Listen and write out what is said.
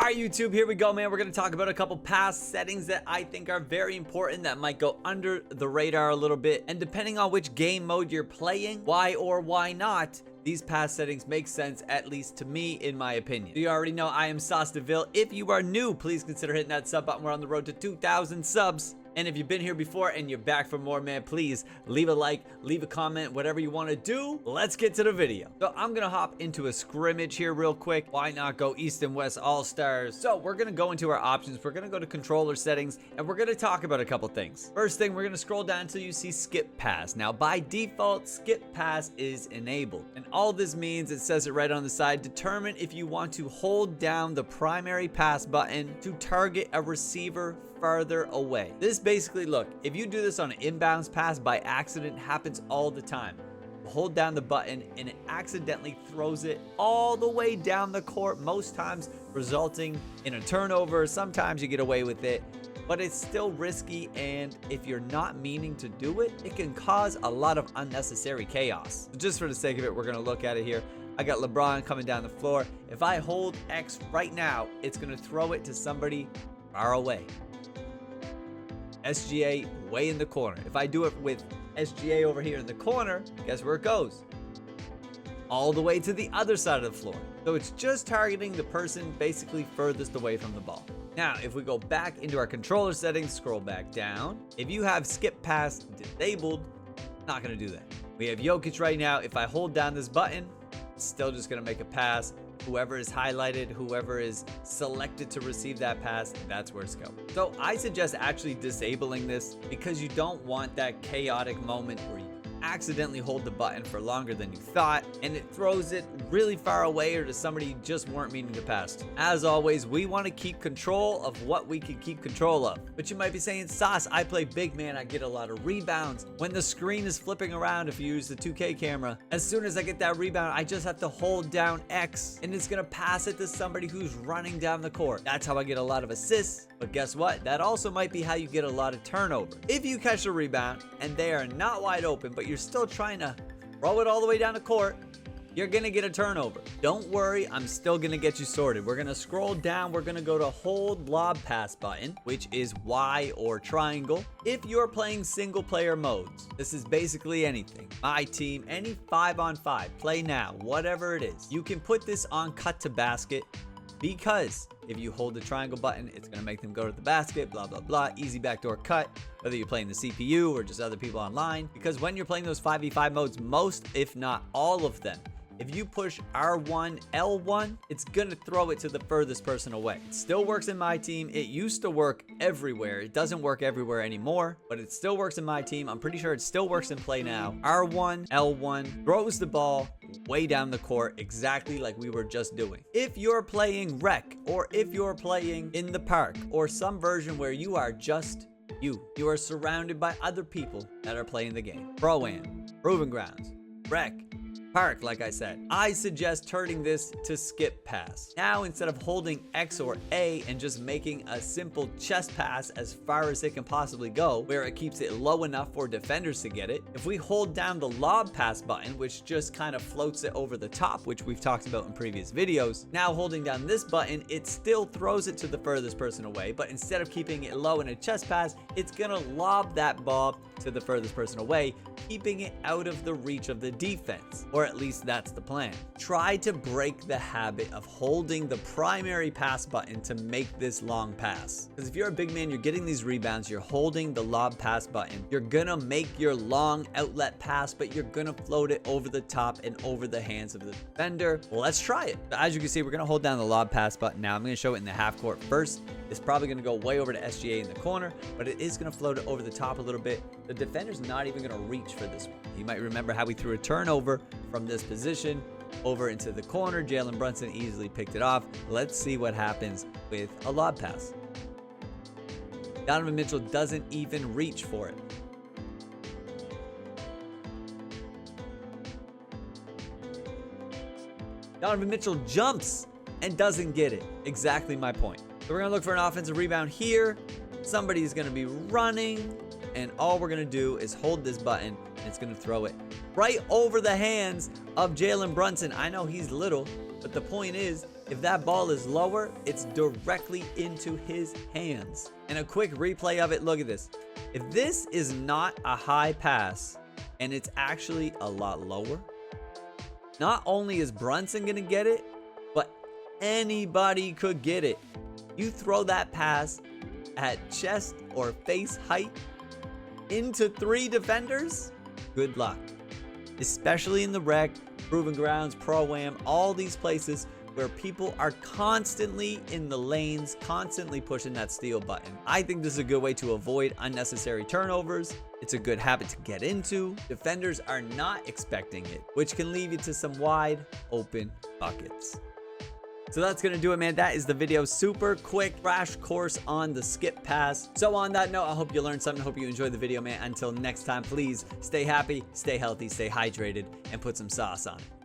Alright, YouTube, here we go, man. We're going to talk about a couple pass settings that I think are very important that might go under the radar a little bit. And depending on which game mode you're playing, why or why not, these pass settings make sense, at least to me, in my opinion. You already know I am Sauce DeVille. If you are new, please consider hitting that sub button. We're on the road to 2,000 subs. And if you've been here before and you're back for more, man, please leave a like, leave a comment, whatever you want to do. Let's get to the video. So I'm going to hop into a scrimmage here real quick. Why not go East and West All-Stars? So we're going to go into our options. We're going to go to controller settings and we're going to talk about a couple things. First thing, we're going to scroll down until you see skip pass. Now, by default, skip pass is enabled. And all this means, it says it right on the side, determine if you want to hold down the primary pass button to target a receiver farther away. This basically, look, if you do this on an inbounds pass by accident, happens all the time. Hold down the button and it accidentally throws it all the way down the court, most times resulting in a turnover. Sometimes you get away with it, but it's still risky, and if you're not meaning to do it, it can cause a lot of unnecessary chaos. So just for the sake of it, we're going to look at it here. I got LeBron coming down the floor. If I hold X right now, it's going to throw it to somebody far away. SGA way in the corner. If I do it with SGA over here in the corner, guess where it goes? All the way to the other side of the floor. So it's just targeting the person basically furthest away from the ball. Now, if we go back into our controller settings, scroll back down. If you have skip pass disabled, not going to do that. We have Jokic right now. If I hold down this button, it's still just going to make a pass. Whoever is highlighted, whoever is selected to receive that pass, that's where it's going. So I suggest actually disabling this because you don't want that chaotic moment where you accidentally hold the button for longer than you thought and it throws it really far away or to somebody you just weren't meaning to pass to. As always, we want to keep control of what we can keep control of. But you might be saying, Sauce, I play big man, I get a lot of rebounds. When the screen is flipping around, if you use the 2K camera, as soon as I get that rebound, I just have to hold down X and it's gonna pass it to somebody who's running down the court. That's how I get a lot of assists. But guess what? That also might be how you get a lot of turnover. If you catch a rebound and they are not wide open, but you're still trying to throw it all the way down the court, you're gonna get a turnover. Don't worry, I'm still gonna get you sorted. We're gonna scroll down. We're gonna go to hold lob pass button, which is Y or triangle. If you're playing single player modes, this is basically anything. My team, any 5-on-5, play now, whatever it is. You can put this on cut to basket, because if you hold the triangle button, it's going to make them go to the basket, blah, blah, blah. Easy backdoor cut, whether you're playing the CPU or just other people online. Because when you're playing those 5v5 modes, most, if not all of them, if you push R1, L1, it's going to throw it to the furthest person away. It still works in my team. It used to work everywhere. It doesn't work everywhere anymore, but it still works in my team. I'm pretty sure it still works in play now. R1, L1 throws the ball way down the court, exactly like we were just doing. If you're playing rec, or if you're playing in the park, or some version where you are just you are surrounded by other people that are playing the game. Pro-Am, Proving Grounds, rec, park, like I said, I suggest turning this to skip pass. Now, instead of holding X or A and just making a simple chest pass as far as it can possibly go, where it keeps it low enough for defenders to get it, if we hold down the lob pass button, which just kind of floats it over the top, which we've talked about in previous videos, now holding down this button, it still throws it to the furthest person away, but instead of keeping it low in a chest pass, it's gonna lob that ball to the furthest person away, keeping it out of the reach of the defense. Or at least that's the plan. Try to break the habit of holding the primary pass button to make this long pass. Because if you're a big man, you're getting these rebounds, you're holding the lob pass button, you're gonna make your long outlet pass, but you're gonna float it over the top and over the hands of the defender. Well, let's try it. So as you can see, we're gonna hold down the lob pass button now. I'm gonna show it in the half court first. It's probably gonna go way over to SGA in the corner, but it is gonna float it over the top a little bit. The defender's not even gonna reach for this one. You might remember how we threw a turnover from this position over into the corner. Jalen Brunson easily picked it off. Let's see what happens with a lob pass. Donovan Mitchell doesn't even reach for it. Donovan Mitchell jumps and doesn't get it. Exactly my point. So we're going to look for an offensive rebound here. Somebody's going to be running, and all we're going to do is hold this button, and it's going to throw it right over the hands of Jalen Brunson. I know he's little, but the point is If that ball is lower, it's directly into his hands. And a quick replay of it, look at this. If this is not a high pass and it's actually a lot lower, not only is Brunson gonna get it, but anybody could get it. You throw that pass at chest or face height into 3 defenders, good luck. Especially in the rec, proving grounds, pro-am, all these places where people are constantly in the lanes, constantly pushing that steal button. I think this is a good way to avoid unnecessary turnovers. It's a good habit to get into. Defenders are not expecting it, which can lead you to some wide open buckets. So that's gonna do it, man. That is the video. Super quick crash course on the skip pass. So on that note, I hope you learned something. I hope you enjoyed the video, man. Until next time, please stay happy, stay healthy, stay hydrated, and put some sauce on it.